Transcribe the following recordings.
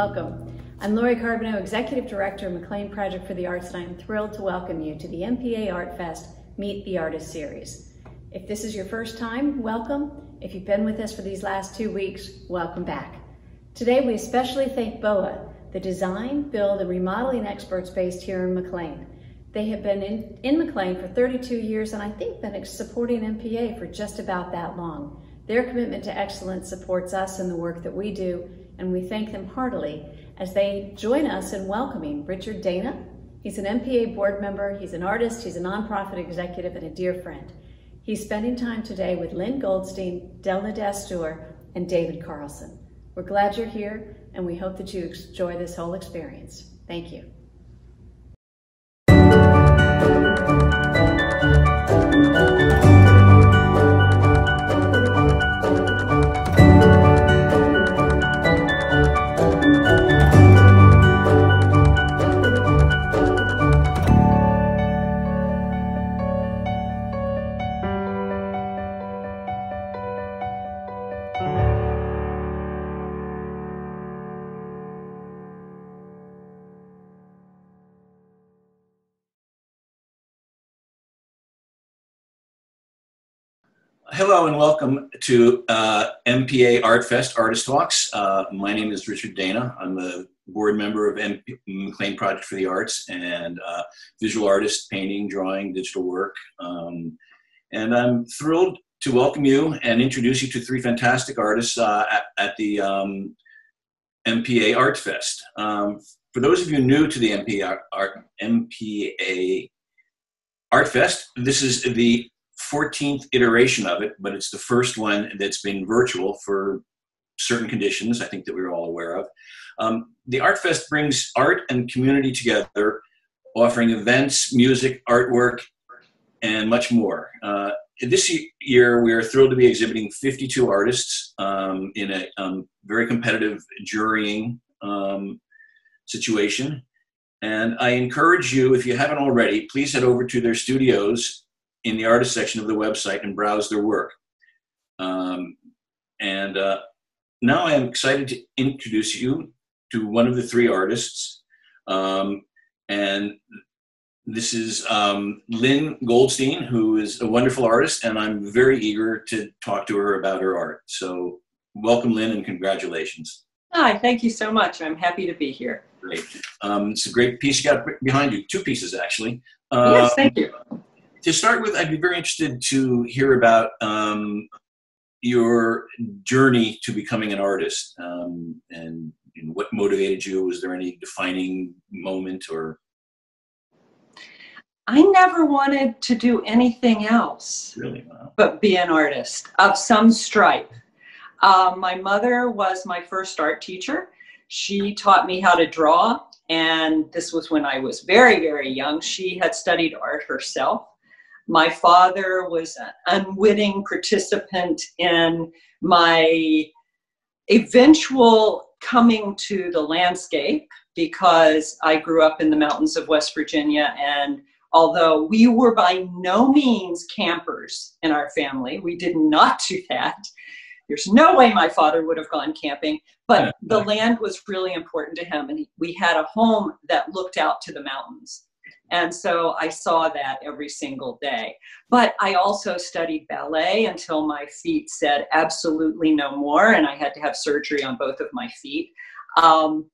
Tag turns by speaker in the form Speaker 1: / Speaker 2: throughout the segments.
Speaker 1: Welcome. I'm Lori Carbonneau, Executive Director of McLean Project for the Arts, and I'm thrilled to welcome you to the MPA ArtFest Meet the Artist series. If this is your first time, welcome. If you've been with us for these last 2 weeks, welcome back. Today we especially thank BOA, the design, build, and remodeling experts based here in McLean. They have been in McLean for 32 years and I think been supporting MPA for just about that long. Their commitment to excellence supports us in the work that we do, and we thank them heartily as they join us in welcoming Richard Dana. He's an MPA board member, he's an artist, he's a nonprofit executive, and a dear friend. He's spending time today with Lynn Goldstein, Delna Dastur, and David Carlson. We're glad you're here, and we hope that you enjoy this whole experience. Thank you.
Speaker 2: Hello and welcome to MPA ArtFest Artist Talks. My name is Richard Dana. I'm a board member of McLean Project for the Arts and visual artist, painting, drawing, digital work. And I'm thrilled to welcome you and introduce you to 3 fantastic artists at the MPA ArtFest. For those of you new to the MPA ArtFest, this is the 14th iteration of it, but it's the first one that's been virtual for certain conditions, I think that we're all aware of. The ArtFest brings art and community together, offering events, music, artwork, and much more. This year, we are thrilled to be exhibiting 52 artists in a very competitive jurying situation. And I encourage you, if you haven't already, please head over to their studios in the artist section of the website and browse their work. Now I am excited to introduce you to one of the 3 artists. And this is Lynn Goldstein, who is a wonderful artist, and I'm very eager to talk to her about her art. So welcome, Lynn, and congratulations.
Speaker 3: Hi, thank you so much. I'm happy to be here.
Speaker 2: Great. It's a great piece you got behind you, 2 pieces actually.
Speaker 3: Yes, thank you.
Speaker 2: To start with, I'd be very interested to hear about your journey to becoming an artist and what motivated you. Was there any defining moment or?
Speaker 3: I never wanted to do anything else.
Speaker 2: Really? Wow.
Speaker 3: But be an artist of some stripe. My mother was my first art teacher. She taught me how to draw, and this was when I was very, very young. She had studied art herself. My father was an unwitting participant in my eventual coming to the landscape, because I grew up in the mountains of West Virginia, and although we were by no means campers in our family, we did not do that. There's no way my father would have gone camping, but the land was really important to him, and we had a home that looked out to the mountains. And so I saw that every single day. But I also studied ballet until my feet said absolutely no more, and I had to have surgery on both of my feet. And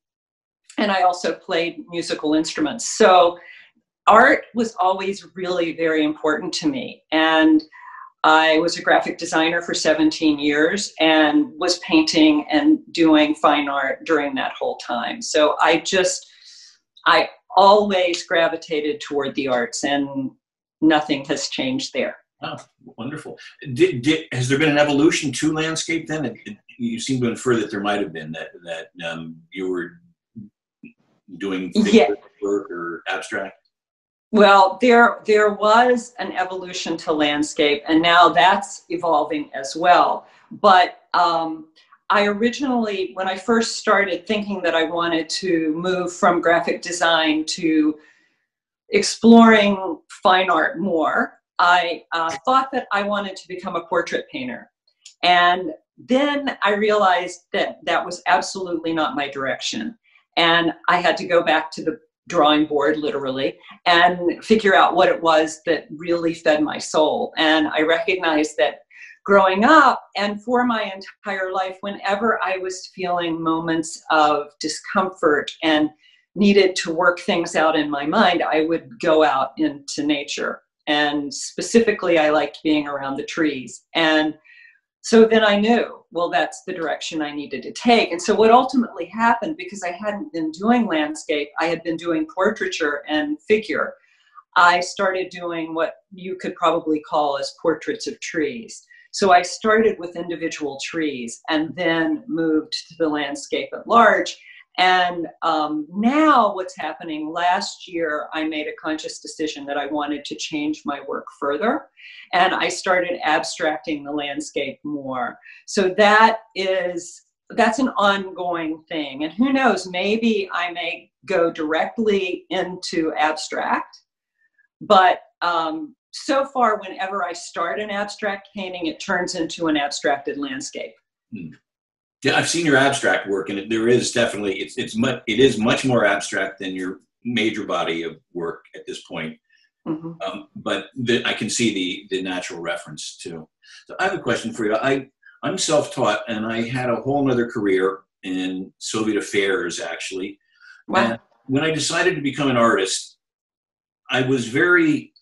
Speaker 3: I also played musical instruments. So art was always really very important to me. And I was a graphic designer for 17 years and was painting and doing fine art during that whole time. So I always gravitated toward the arts, and nothing has changed there.
Speaker 2: Oh, wonderful. Has there been an evolution to landscape then? You seem to infer that there might have been, that you were doing figurative work or abstract.
Speaker 3: Well, there was an evolution to landscape, and now that's evolving as well. But I originally, when I first started thinking that I wanted to move from graphic design to exploring fine art more, I thought that I wanted to become a portrait painter. And then I realized that that was absolutely not my direction. And I had to go back to the drawing board, literally, and figure out what it was that really fed my soul. And I recognized that growing up and for my entire life, whenever I was feeling moments of discomfort and needed to work things out in my mind, I would go out into nature. And specifically, I liked being around the trees. And so then I knew, well, that's the direction I needed to take. And so what ultimately happened, because I hadn't been doing landscape, I had been doing portraiture and figure. I started doing what you could probably call as portraits of trees. So I started with individual trees and then moved to the landscape at large. And now what's happening, last year, I made a conscious decision that I wanted to change my work further. And I started abstracting the landscape more. So that's an ongoing thing. And who knows, maybe I may go directly into abstract. But so far, whenever I start an abstract painting, it turns into an abstracted landscape.
Speaker 2: Yeah, I've seen your abstract work, and there is definitely, it is much more abstract than your major body of work at this point. But I can see the natural reference too. So I have a question for you. I'm self-taught, and I had a whole other career in Soviet affairs, actually.
Speaker 3: Wow.
Speaker 2: And when I decided to become an artist, I was very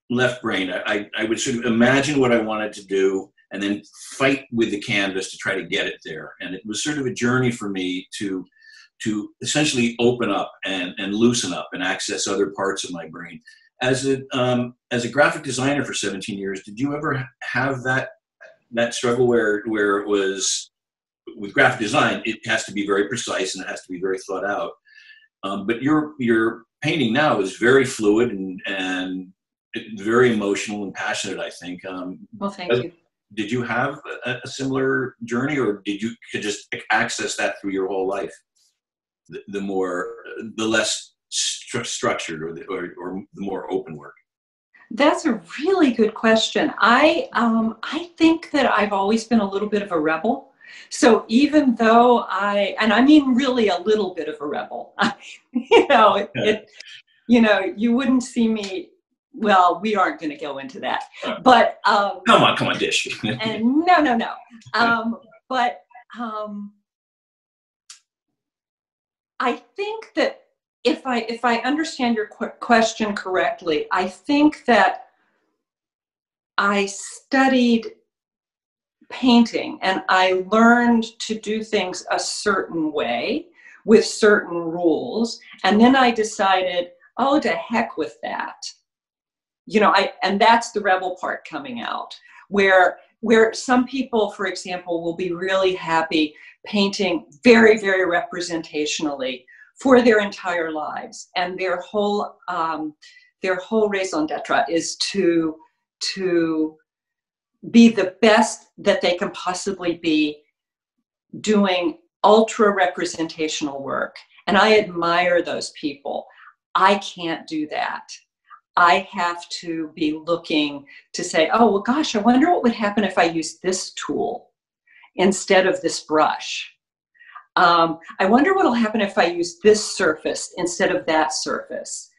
Speaker 2: left-brained. I would sort of imagine what I wanted to do and then fight with the canvas to try to get it there. And it was sort of a journey for me to essentially open up and loosen up and access other parts of my brain. As a graphic designer for 17 years, did you ever have that struggle where it was, with graphic design, it has to be very precise and it has to be very thought out. But your painting now is very fluid and very emotional and passionate, I think.
Speaker 3: Well, thank you.
Speaker 2: Did you have a similar journey, or could you just access that through your whole life? The less structured or the more open work?
Speaker 3: That's a really good question. I think that I've always been a little bit of a rebel. So even though and I mean really a little bit of a rebel, you wouldn't see me. Well, we aren't going to go into that, but
Speaker 2: come on, Dish.
Speaker 3: And no. But I think that if I understand your question correctly, I think that I studied painting and I learned to do things a certain way with certain rules, and then I decided, oh, to heck with that. And that's the rebel part coming out, where some people, for example, will be really happy painting very, very representationally for their entire lives, and their whole raison d'etre is to be the best that they can possibly be, doing ultra representational work. And I admire those people. I can't do that. I have to be looking to say, oh, well, gosh, I wonder what would happen if I used this tool instead of this brush. I wonder what will happen if I use this surface instead of that surface.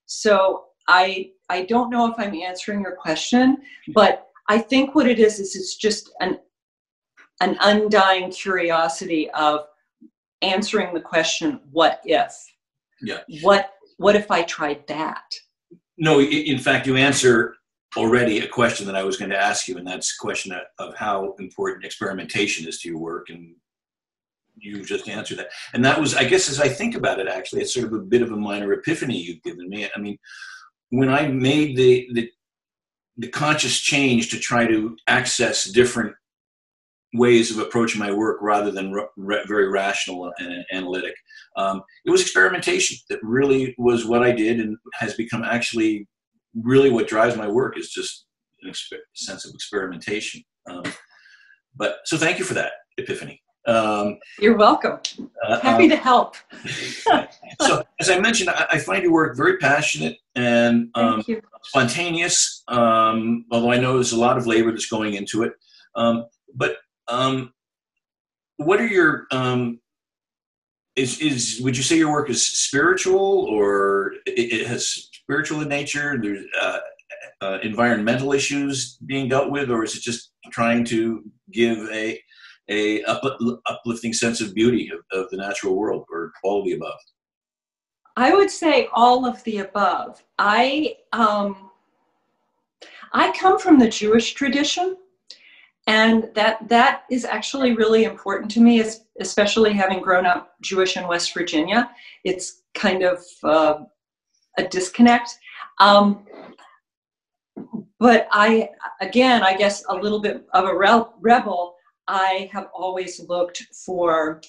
Speaker 3: So I don't know if I'm answering your question, but I think what it is it's just an undying curiosity of answering the question, what if?
Speaker 2: Yeah.
Speaker 3: What if I tried that?
Speaker 2: No, in fact, you answer already a question that I was going to ask you, and that's a question of how important experimentation is to your work, and you just answered that. And that was, I guess, as I think about it, actually, it's sort of a bit of a minor epiphany you've given me. I mean, when I made the conscious change to try to access different ways of approaching my work rather than very rational and analytic, it was experimentation that really was what I did, and has become actually really what drives my work, is just a sense of experimentation. So thank you for that epiphany.
Speaker 3: You're welcome. Happy to help.
Speaker 2: So as I mentioned, I find your work very passionate and spontaneous, although I know there's a lot of labor that's going into it. But what are your would you say your work is spiritual, or it has spiritual in nature? There's environmental issues being dealt with, or is it just trying to give a uplifting sense of beauty of the natural world, or all of the above?
Speaker 3: I would say all of the above. I come from the Jewish tradition, and that is actually really important to me, especially having grown up Jewish in West Virginia. It's kind of a disconnect. But I guess a little bit of a rebel. I have always looked for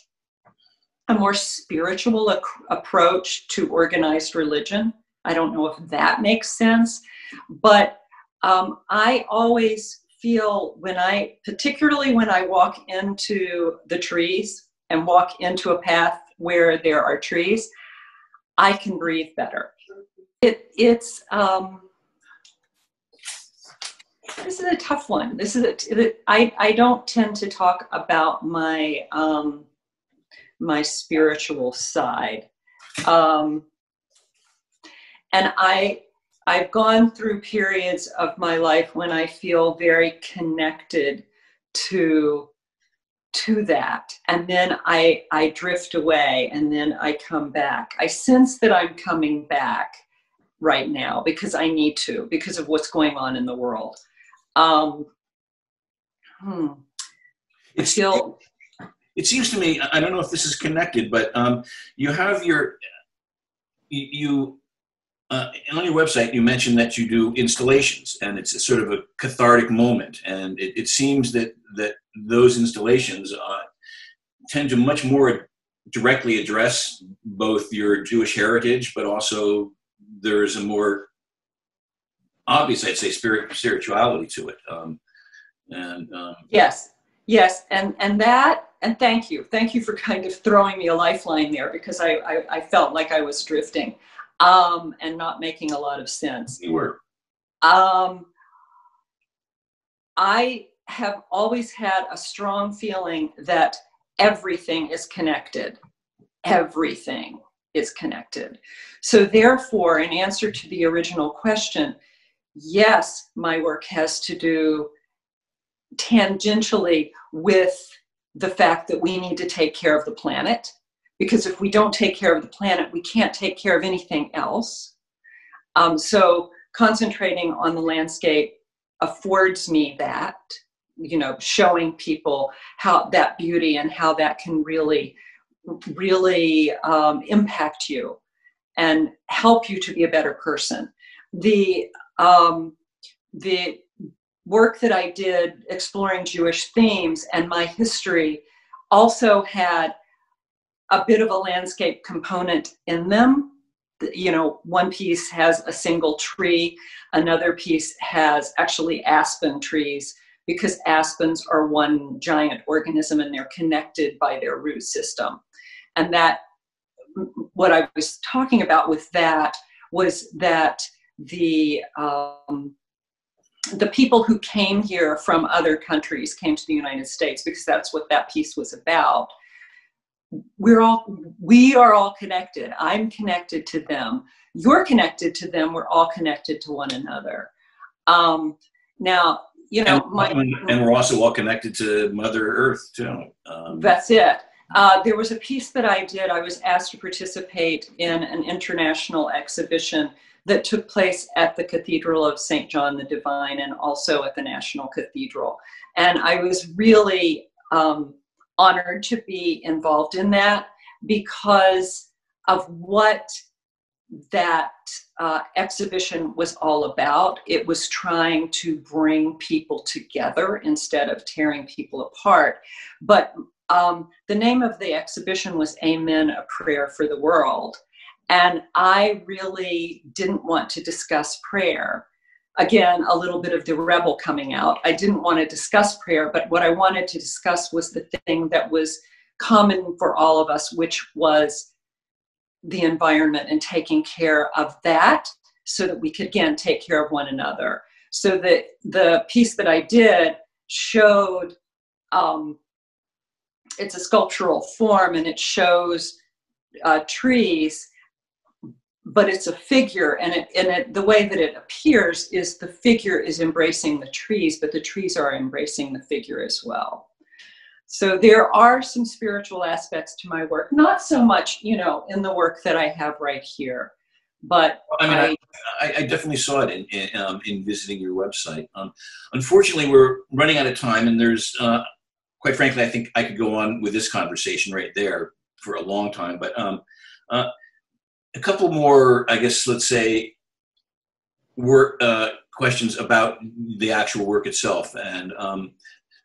Speaker 3: a more spiritual approach to organized religion. I don't know if that makes sense, but I always feel particularly when I walk into the trees and walk into a path where there are trees, I can breathe better. This is a tough one. I don't tend to talk about my my spiritual side, and I've gone through periods of my life when I feel very connected to that, and then I drift away, and then I come back. I sense that I'm coming back right now because I need to, because of what's going on in the world.
Speaker 2: It seems to me, I don't know if this is connected, but you have on your website, you mentioned that you do installations, and it's a sort of a cathartic moment. And it seems that those installations tend to much more directly address both your Jewish heritage, but also there's a more obvious, I'd say, spirituality to it.
Speaker 3: Yes, and thank you for kind of throwing me a lifeline there, because I felt like I was drifting and not making a lot of sense.
Speaker 2: You were.
Speaker 3: I have always had a strong feeling that everything is connected. Everything is connected. So therefore, in answer to the original question, yes, my work has to do tangentially with the fact that we need to take care of the planet, because if we don't take care of the planet, we can't take care of anything else. So concentrating on the landscape affords me that, showing people how that beauty and how that can really impact you and help you to be a better person. The work that I did exploring Jewish themes and my history also had a bit of a landscape component in them. One piece has a single tree, another piece has actually aspen trees, because aspens are one giant organism and they're connected by their root system. And that, what I was talking about with that was that the people who came here from other countries came to the United States, because that's what that piece was about. We are all connected. I'm connected to them. You're connected to them. We're all connected to one another. Now,
Speaker 2: and we're also all connected to Mother Earth too.
Speaker 3: That's it. There was a piece that I did. I was asked to participate in an international exhibition that took place at the Cathedral of St. John the Divine and also at the National Cathedral. And I was really honored to be involved in that, because of what that exhibition was all about. It was trying to bring people together instead of tearing people apart. But the name of the exhibition was Amen, a Prayer for the World. And I really didn't want to discuss prayer. Again, a little bit of the rebel coming out. I didn't want to discuss prayer, but what I wanted to discuss was the thing that was common for all of us, which was the environment and taking care of that so that we could, again, take care of one another. So the piece that I did showed, it's a sculptural form, and it shows trees, but it's a figure, and the way that it appears is the figure is embracing the trees, but the trees are embracing the figure as well. So there are some spiritual aspects to my work, not so much, in the work that I have right here, but
Speaker 2: I definitely saw it in visiting your website. Unfortunately, we're running out of time, and there's, quite frankly, I think I could go on with this conversation right there for a long time, but a couple more, I guess, let's say, work questions about the actual work itself. And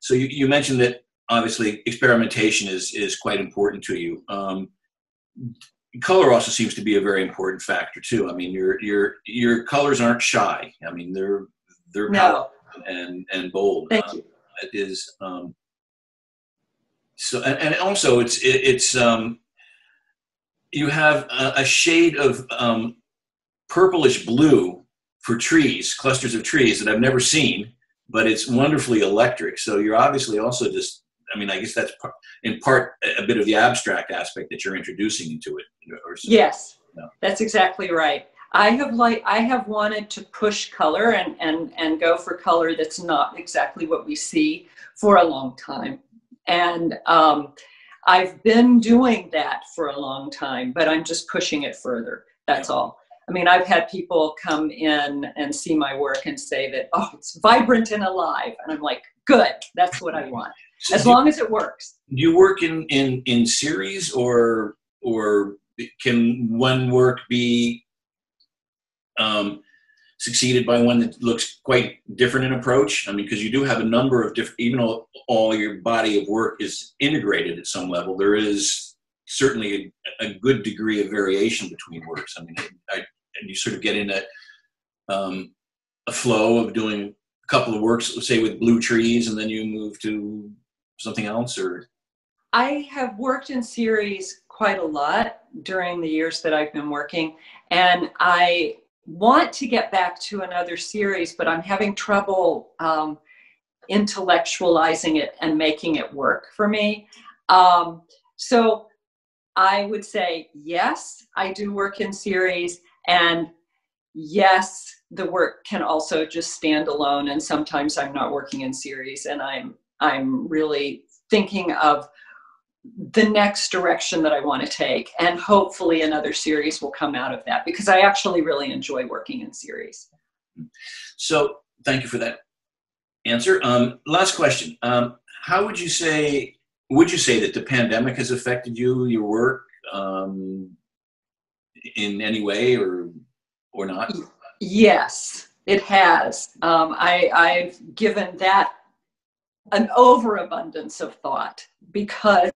Speaker 2: so you mentioned that obviously experimentation is quite important to you. Color also seems to be a very important factor too. I mean, your colors aren't shy. I mean, they're
Speaker 3: no.
Speaker 2: and bold.
Speaker 3: Thank you.
Speaker 2: It is so, and also it's you have a shade of purplish blue for trees, clusters of trees that I've never seen, but it's wonderfully electric. So you're obviously also just, I mean, I guess that's in part a bit of the abstract aspect that you're introducing into it.
Speaker 3: Yes,
Speaker 2: no.
Speaker 3: That's exactly right. I have wanted to push color and go for color that's not exactly what we see for a long time. And I've been doing that for a long time, but I'm just pushing it further. That's all. I mean, I've had people come in and see my work and say that, oh, it's vibrant and alive. And I'm like, good, that's what I want. So as long as it works.
Speaker 2: Do you work in series, or can one work be succeeded by one that looks quite different in approach? I mean, because you do have a number of different, even though all your body of work is integrated at some level, there is certainly a good degree of variation between works. I mean, and you sort of get in a flow of doing a couple of works, let's say with blue trees, and then you move to something else, or?
Speaker 3: I have worked in series quite a lot during the years that I've been working, and I want to get back to another series, but I'm having trouble intellectualizing it and making it work for me. So I would say, yes, I do work in series, and yes, the work can also just stand alone. And sometimes I'm not working in series, and I'm really thinking of the next direction that I want to take, and hopefully another series will come out of that, because I actually really enjoy working in series.
Speaker 2: So thank you for that answer. Last question. How would you say that the pandemic has affected your work in any way, or not?
Speaker 3: Yes, it has. I've given that an overabundance of thought, because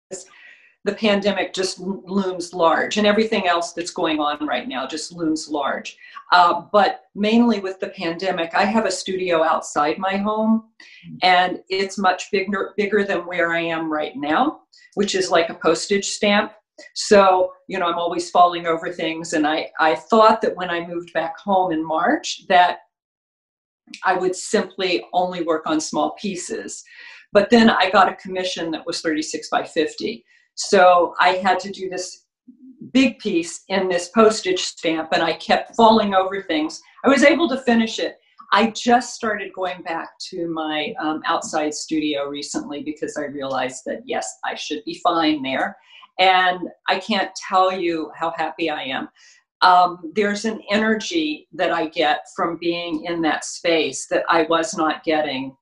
Speaker 3: the pandemic just looms large, and everything else that's going on right now just looms large. But mainly with the pandemic, I have a studio outside my home, and it's much bigger than where I am right now, which is like a postage stamp. So, I'm always falling over things. And I thought that when I moved back home in March that I would simply only work on small pieces. But then I got a commission that was 36 by 50. So I had to do this big piece in this postage stamp, and I kept falling over things. I was able to finish it. I just started going back to my outside studio recently, because I realized that, yes, I should be fine there. And I can't tell you how happy I am. There's an energy that I get from being in that space that I was not getting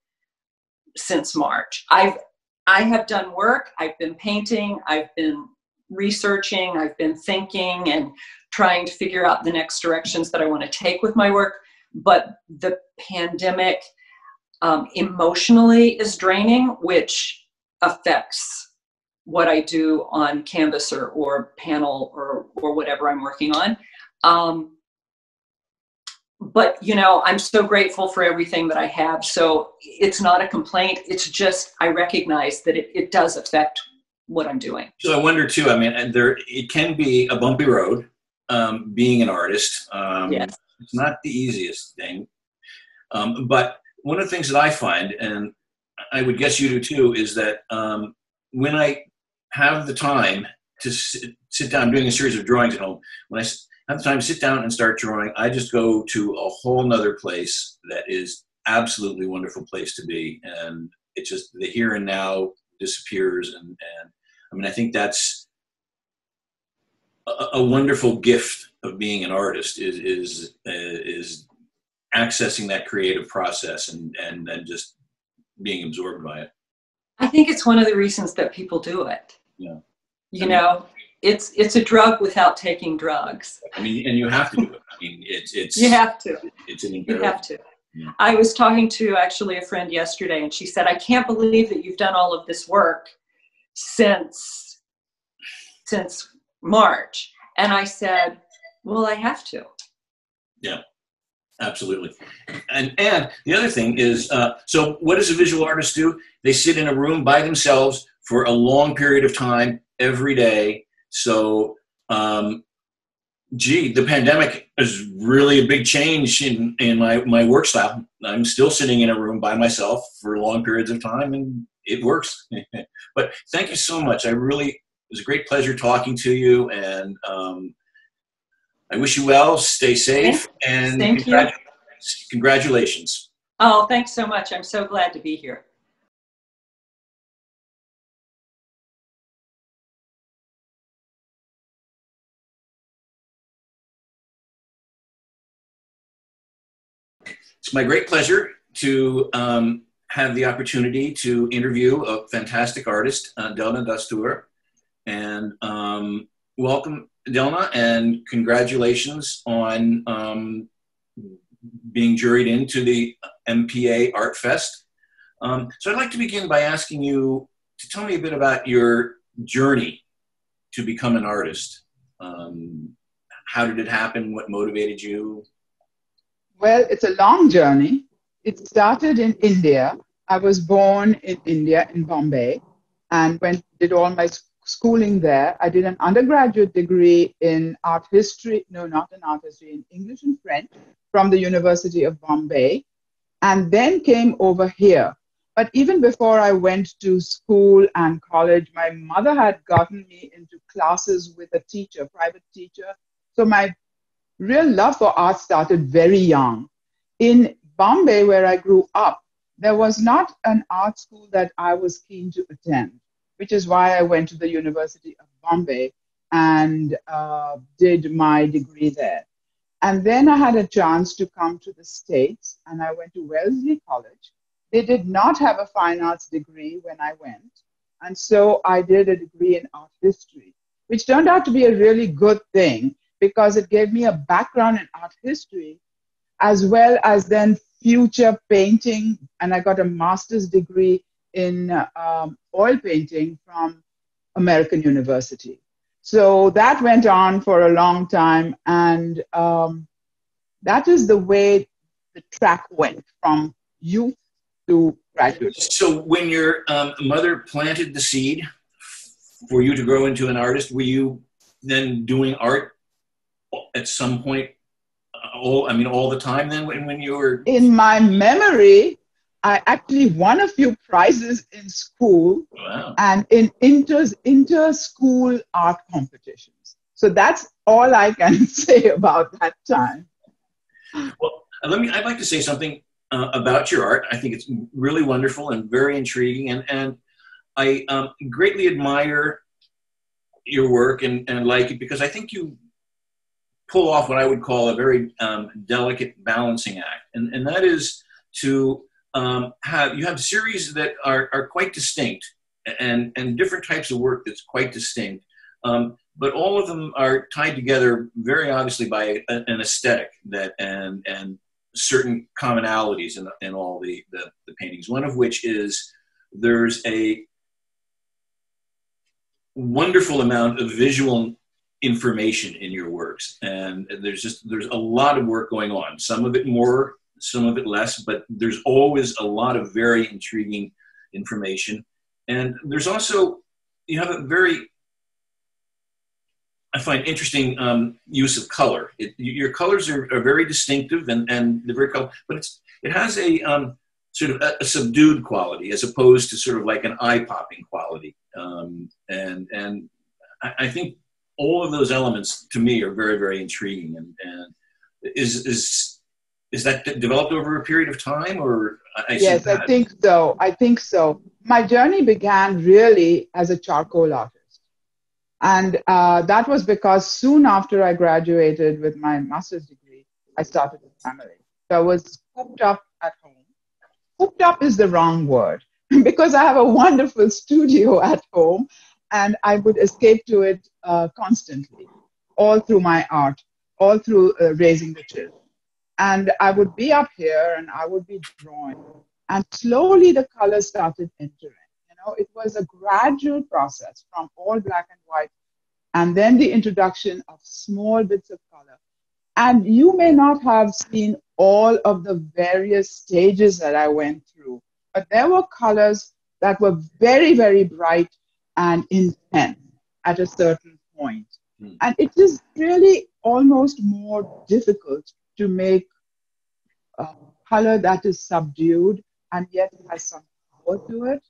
Speaker 3: since March. I have done work, I've been painting, I've been researching, I've been thinking and trying to figure out the next directions that I want to take with my work. But the pandemic emotionally is draining, which affects what I do on canvas or panel or whatever I'm working on. But, I'm so grateful for everything that I have. So it's not a complaint. It's just, I recognize that it does affect what I'm doing.
Speaker 2: So I wonder too, I mean, and it can be a bumpy road, being an artist.
Speaker 3: Yes.
Speaker 2: It's not the easiest thing. But one of the things that I find, and I would guess you do too, is that when I have the time to sit down, I'm doing a series of drawings at home. When I have the time to sit down and start drawing, I just go to a whole nother place that is absolutely wonderful place to be. And it's just the here and now disappears. And I mean, I think that's a wonderful gift of being an artist is accessing that creative process and just being absorbed by it.
Speaker 3: I think it's one of the reasons that people do it.
Speaker 2: Yeah.
Speaker 3: You know, it's a drug without taking drugs.
Speaker 2: I mean, and you have to do it. I mean, it's
Speaker 3: you have to.
Speaker 2: It's an
Speaker 3: You have to.
Speaker 2: Yeah.
Speaker 3: I was talking to actually a friend yesterday, and she said, I can't believe that you've done all of this work since March. And I said, well, I have to.
Speaker 2: Yeah, absolutely. And the other thing is, so what does a visual artist do? They sit in a room by themselves for a long period of time every day. So, the pandemic is really a big change in my work style. I'm still sitting in a room by myself for long periods of time, and it works. But thank you so much. It was a great pleasure talking to you, and I wish you well. Stay safe, and congratulations.
Speaker 3: Oh, thanks so much. I'm so glad to be here.
Speaker 2: It's my great pleasure to have the opportunity to interview a fantastic artist, Delna Dastur. And welcome, Delna, and congratulations on being juried into the MPAartfest. So I'd like to begin by asking you to tell me a bit about your journey to become an artist. How did it happen? What motivated you?
Speaker 4: Well, it's a long journey. It started in India. I was born in India, in Bombay, and did all my schooling there. I did an undergraduate degree in art history, no, not in art history, in English and French from the University of Bombay, and then came over here. But even before I went to school and college, my mother had gotten me into classes with a teacher, private teacher. So my real love for art started very young. In Bombay, where I grew up, there was not an art school that I was keen to attend, which is why I went to the University of Bombay and did my degree there. And then I had a chance to come to the States, and I went to Wellesley College. They did not have a fine arts degree when I went, and so I did a degree in art history, which turned out to be a really good thing, because it gave me a background in art history, as well as then future painting. And I got a master's degree in oil painting from American University. So that went on for a long time. And that is the way the track went from youth to graduate.
Speaker 2: So when your mother planted the seed for you to grow into an artist, were you then doing art at some point, all the time then when you were? In
Speaker 4: my memory, I actually won a few prizes in school.
Speaker 2: Wow. And
Speaker 4: in inter-school art competitions. So that's all I can say about that time.
Speaker 2: Well, I'd like to say something about your art. I think it's really wonderful and very intriguing, and I greatly admire your work and like it, because I think you pull off what I would call a very delicate balancing act, and that is to have series that are quite distinct and different types of work that's quite distinct, but all of them are tied together very obviously by an aesthetic and certain commonalities in all the paintings. One of which is there's a wonderful amount of visual information in your works, and there's a lot of work going on, some of it more, some of it less, but there's always a lot of very intriguing information. And there's also, you have a very, I find, interesting use of color. Your colors are very distinctive and they're very colorful, but it has a sort of a subdued quality as opposed to sort of like an eye-popping quality. And I think all of those elements to me are very, very intriguing. And is that developed over a period of time, or
Speaker 4: Yes, I think so. I think so. My journey began really as a charcoal artist. And that was because soon after I graduated with my master's degree, I started a family. So I was hooked up at home. Hooked up is the wrong word because I have a wonderful studio at home and I would escape to it constantly, all through my art, all through raising the children. And I would be up here and I would be drawing. And slowly the colors started entering. You know, it was a gradual process from all black and white, and then the introduction of small bits of color. And you may not have seen all of the various stages that I went through, but there were colors that were very, very bright and intense at a certain point. And it is really almost more difficult to make a color that is subdued and yet has some power to it.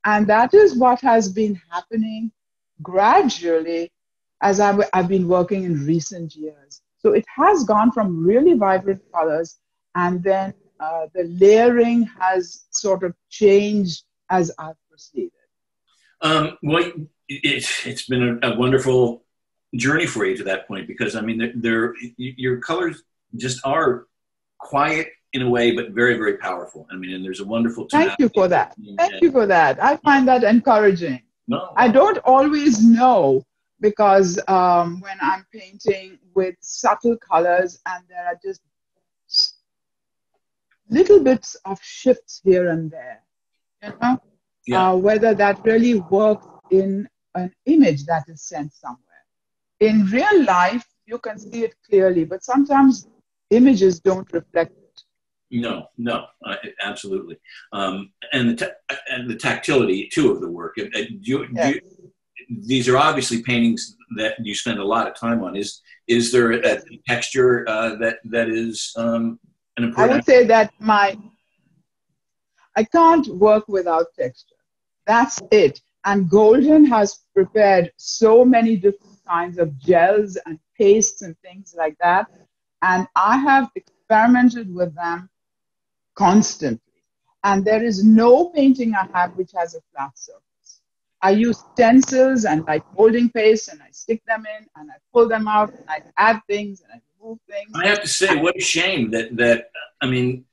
Speaker 4: And that is what has been happening gradually as I've been working in recent years. So it has gone from really vibrant colors, and then the layering has sort of changed as I've proceeded.
Speaker 2: Well, it's been a wonderful journey for you to that point, because I mean, your colors just are quiet in a way, but very, very powerful. I mean, and there's a wonderful tonality.
Speaker 4: Thank you for that. Thank you for that. I find that encouraging.
Speaker 2: No.
Speaker 4: I don't always know, because when I'm painting with subtle colors and there are just little bits of shifts here and there, you know,
Speaker 2: Yeah.
Speaker 4: whether that really works in an image that is sent somewhere. In real life, you can see it clearly, but sometimes images don't reflect it.
Speaker 2: No, absolutely. And the tactility too of the work. These are obviously paintings that you spend a lot of time on. Is there a texture that is an important?
Speaker 4: I would say that I can't work without texture. That's it. And Golden has prepared so many different kinds of gels and pastes and things like that. And I have experimented with them constantly. And there is no painting I have which has a flat surface. I use stencils and like molding paste, and I stick them in and I pull them out and I add things and I remove things.
Speaker 2: I have to say, what a shame that I mean,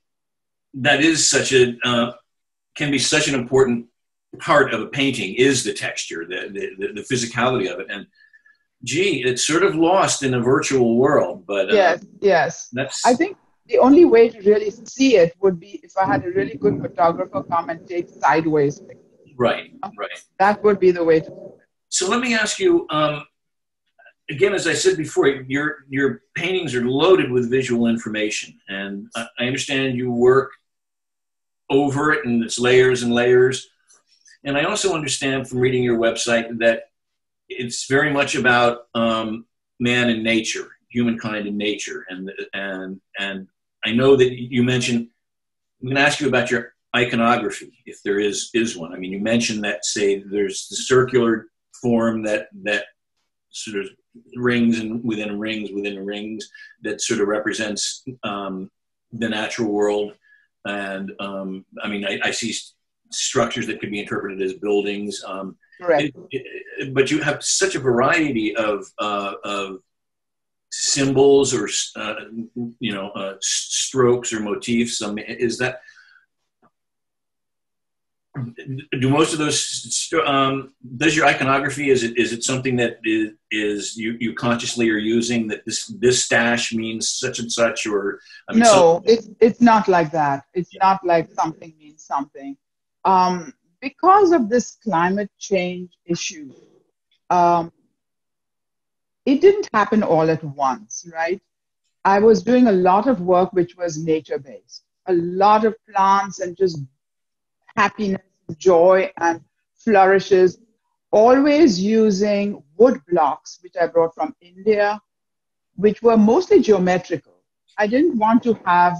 Speaker 2: that is such can be such an important part of a painting, is the texture, the physicality of it. And gee, it's sort of lost in a virtual world. But
Speaker 4: yes. I think the only way to really see it would be if I had a really good photographer come and take sideways pictures.
Speaker 2: Right.
Speaker 4: That would be the way to do it.
Speaker 2: So let me ask you, again, as I said before, your paintings are loaded with visual information, and I understand you work over it, and it's layers and layers. And I also understand from reading your website that it's very much about man and nature, humankind and nature, and I know that you mentioned. I'm going to ask you about your iconography, if there is one. I mean, you mentioned that, say, there's the circular form that sort of rings and within rings that sort of represents the natural world. And I mean, I see structures that could be interpreted as buildings.
Speaker 4: Correct.
Speaker 2: But you have such a variety of symbols or strokes or motifs. Is that, do most of those does your iconography, is it something that is you consciously are using, that this stash means such and such, or I mean,
Speaker 4: no, it's not like that. It's not like something means something. Because of this climate change issue, it didn't happen all at once, right? I was doing a lot of work which was nature-based, a lot of plants and just happiness, joy, and flourishes, always using wood blocks, which I brought from India, which were mostly geometrical. I didn't want to have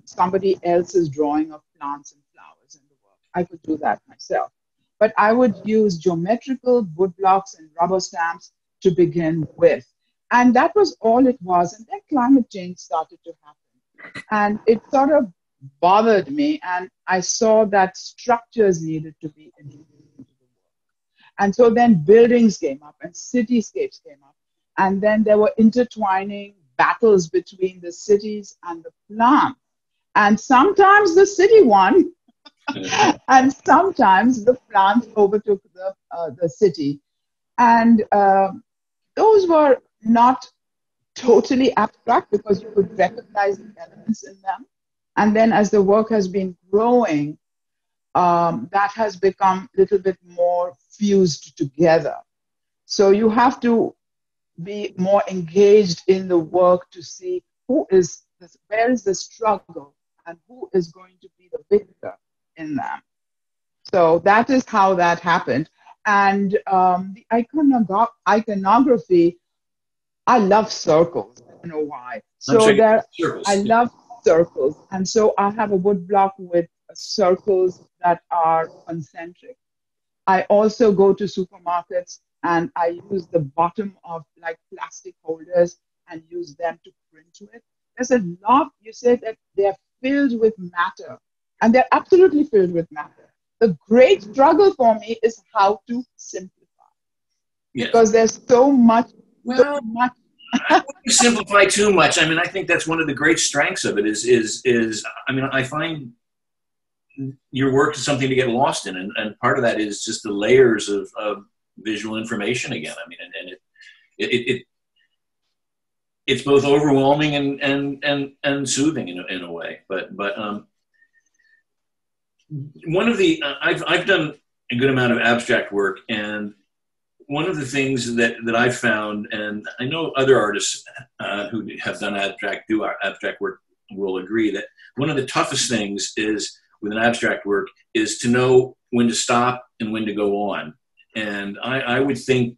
Speaker 4: somebody else's drawing of plants and flowers in the work. I could do that myself. But I would use geometrical wood blocks and rubber stamps to begin with. And that was all it was. And then climate change started to happen. And it sort of bothered me. And I saw that structures needed to be introduced into the work. And so then buildings came up and cityscapes came up. And then there were intertwining battles between the cities and the plants. And sometimes the city won, and sometimes the plants overtook the city. And those were not totally abstract because you could recognize the elements in them. And then as the work has been growing, that has become a little bit more fused together. So you have to be more engaged in the work to see where is the struggle and who is going to be the victor in them. So that is how that happened. And the iconography, I love circles. I don't know why. So I love circles. And so I have a wood block with circles that are concentric. I also go to supermarkets and I use the bottom of like plastic holders and use them to print to it. There's a lot, you said that they're filled with matter, and they're absolutely filled with matter. The great struggle for me is how to simplify. Yes. Because there's so much.
Speaker 2: Well, so much. I wouldn't simplify too much. I mean, I think that's one of the great strengths of it is I mean, I find your work is something to get lost in, and part of that is just the layers of visual information again. I mean, and it's both overwhelming and soothing in a way. But one of the I've done a good amount of abstract work, and one of the things that I've found, and I know other artists who have done abstract work will agree, that one of the toughest things is with an abstract work is to know when to stop and when to go on. And I would think,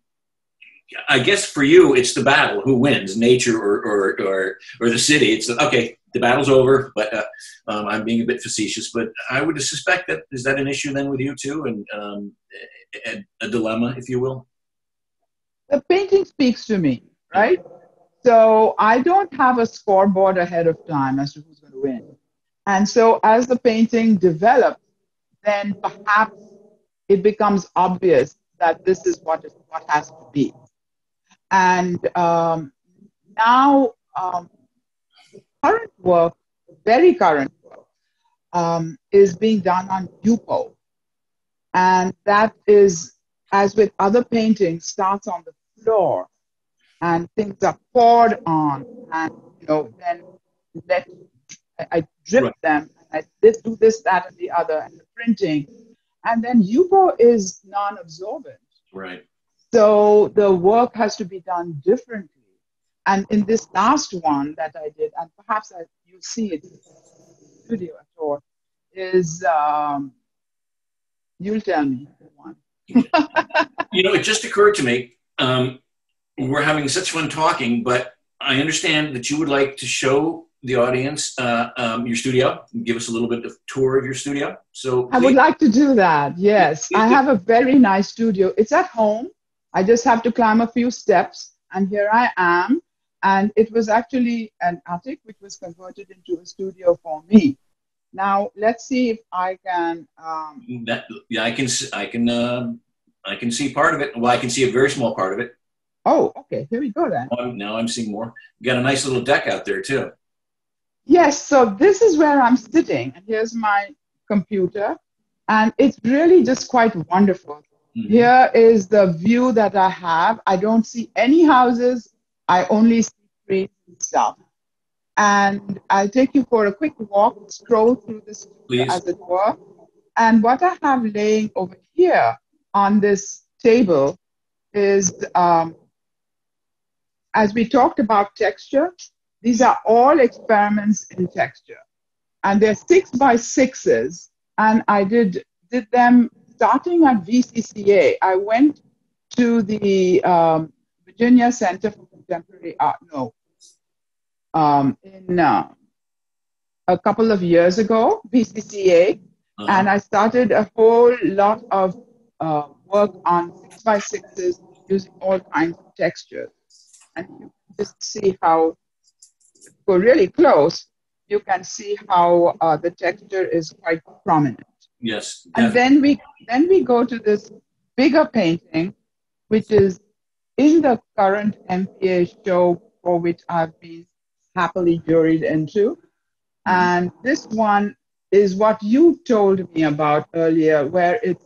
Speaker 2: I guess for you, it's the battle. Who wins, nature or the city? It's okay, the battle's over, but I'm being a bit facetious. But I would suspect that, is that an issue then with you too, and a dilemma, if you will?
Speaker 4: The painting speaks to me, right? So I don't have a scoreboard ahead of time as to who's going to win. And so as the painting develops, then perhaps it becomes obvious that this is what has to be. And now current work, very current work, is being done on UPO. And that is, as with other paintings, starts on the floor and things are poured on, and then I drip them, and I do this, that, and the other, and the printing. And then UPO is non-absorbent.
Speaker 2: Right.
Speaker 4: So the work has to be done differently. And in this last one that I did, and perhaps you see it in the studio at all, is, you'll tell me one.
Speaker 2: It just occurred to me, we're having such fun talking, but I understand that you would like to show the audience your studio, give us a little bit of tour of your studio. So
Speaker 4: I would like to do that, yes. I have a very nice studio. It's at home. I just have to climb a few steps, and here I am. And it was actually an attic which was converted into a studio for me. Now let's see if I can.
Speaker 2: I can see part of it. Well, I can see a very small part of it.
Speaker 4: Oh, okay. Here we go then.
Speaker 2: Now I'm seeing more. You got a nice little deck out there too.
Speaker 4: Yes. So this is where I'm sitting, and here's my computer, and it's really just quite wonderful. Mm-hmm. Here is the view that I have. I don't see any houses. I only see trees and stuff. And I'll take you for a quick walk, stroll through this, as it were. And what I have laying over here on this table is, as we talked about texture, these are all experiments in texture. And they're 6x6s. And I did them starting at VCCA. I went to the Virginia Center for Contemporary Art, in a couple of years ago, VCCA, and I started a whole lot of work on 6x6s using all kinds of textures. And you just see how, if you go really close, you can see how the texture is quite prominent.
Speaker 2: Yes.
Speaker 4: And
Speaker 2: Definitely.
Speaker 4: then we go to this bigger painting, which is in the current MPA show for which I've been happily juried into. And this one is what you told me about earlier, where it's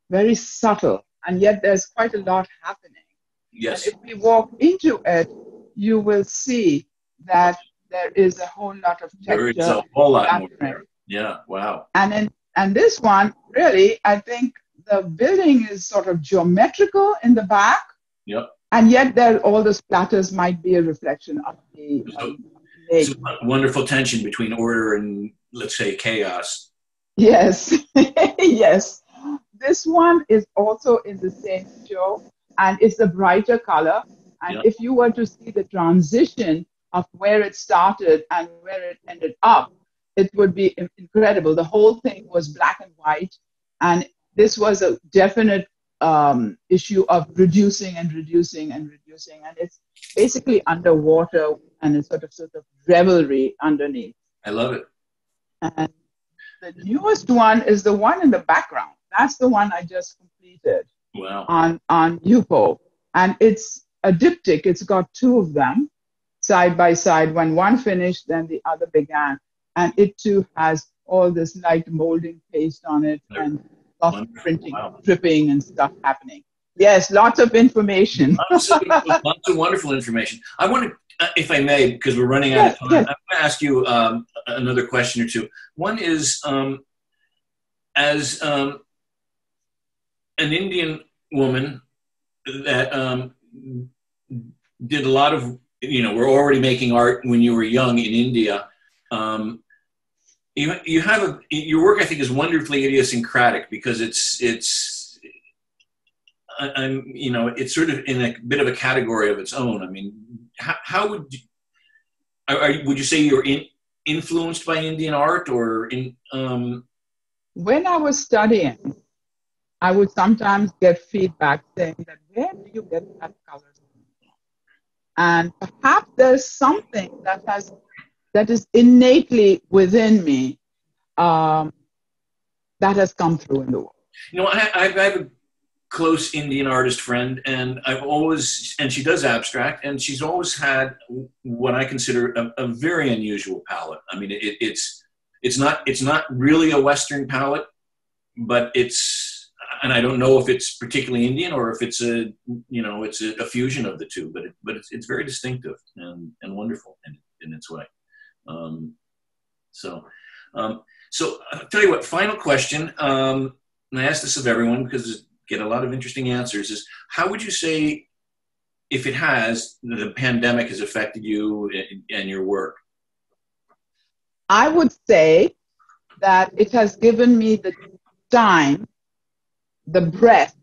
Speaker 4: very subtle, and yet there's quite a lot happening.
Speaker 2: Yes.
Speaker 4: And if we walk into it, you will see that there is a whole lot of texture.
Speaker 2: There is a whole lot more
Speaker 4: happening.
Speaker 2: there. Yeah. Wow.
Speaker 4: And this one, really, I think the building is sort of geometrical in the back.
Speaker 2: Yep.
Speaker 4: And yet there, all the splatters might be a reflection of the
Speaker 2: It's a wonderful tension between order and, let's say, chaos.
Speaker 4: Yes, yes. This one is also in the same show, and it's a brighter color. And if you were to see the transition of where it started and where it ended up, it would be incredible. The whole thing was black and white, and this was a definite issue of reducing and reducing and reducing, and it's basically underwater and it's sort of revelry underneath.
Speaker 2: I love it.
Speaker 4: And the newest one is the one in the background. That's the one I just completed.
Speaker 2: Wow.
Speaker 4: On UPO, and it's a diptych. It's got two of them side by side. When one finished, then the other began, and it too has all this light molding paste on it and lots of printing, dripping and stuff happening. Yes, lots of information.
Speaker 2: Lots of wonderful information. I want to, if I may, because we're running out of time, I'm going to ask you another question or two. One is, as an Indian woman that did a lot of, we're already making art when you were young in India. You have your work, I think, is wonderfully idiosyncratic because it's sort of in a bit of a category of its own. I mean, how would you say you're influenced by Indian art or in?
Speaker 4: When I was studying, I would sometimes get feedback saying that, where do you get that color? And perhaps there's something that is innately within me that has come through in the work.
Speaker 2: I have a close Indian artist friend, and and she does abstract, and she's always had what I consider a very unusual palette. I mean, it's not really a Western palette, but and I don't know if it's particularly Indian or if it's it's a fusion of the two, but it's very distinctive and wonderful in its way. So I'll tell you what, final question, and I ask this of everyone because I get a lot of interesting answers, is how would you say, if it has, the pandemic has affected you and your work?
Speaker 4: I would say that it has given me the time, the breath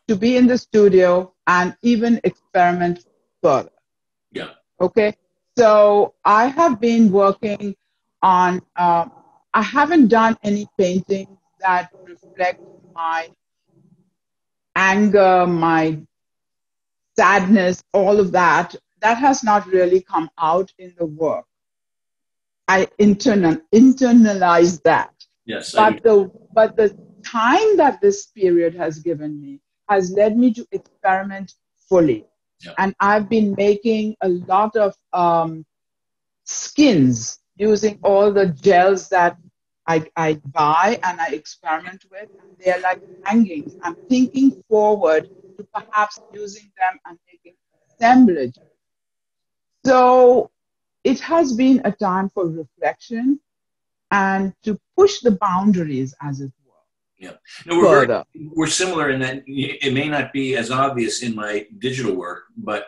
Speaker 4: to be in the studio and even experiment further.
Speaker 2: Yeah.
Speaker 4: Okay. So I have been working on, I haven't done any paintings that reflect my anger, my sadness, all of that. That has not really come out in the work. I internalize that.
Speaker 2: Yes.
Speaker 4: But the time that this period has given me has led me to experiment fully. Yeah. And I've been making a lot of skins using all the gels that I buy and I experiment with. They're like hangings. I'm thinking forward to perhaps using them and making assemblage. So it has been a time for reflection and to push the boundaries, as it were.
Speaker 2: Yeah. No, we're similar in that it may not be as obvious in my digital work, but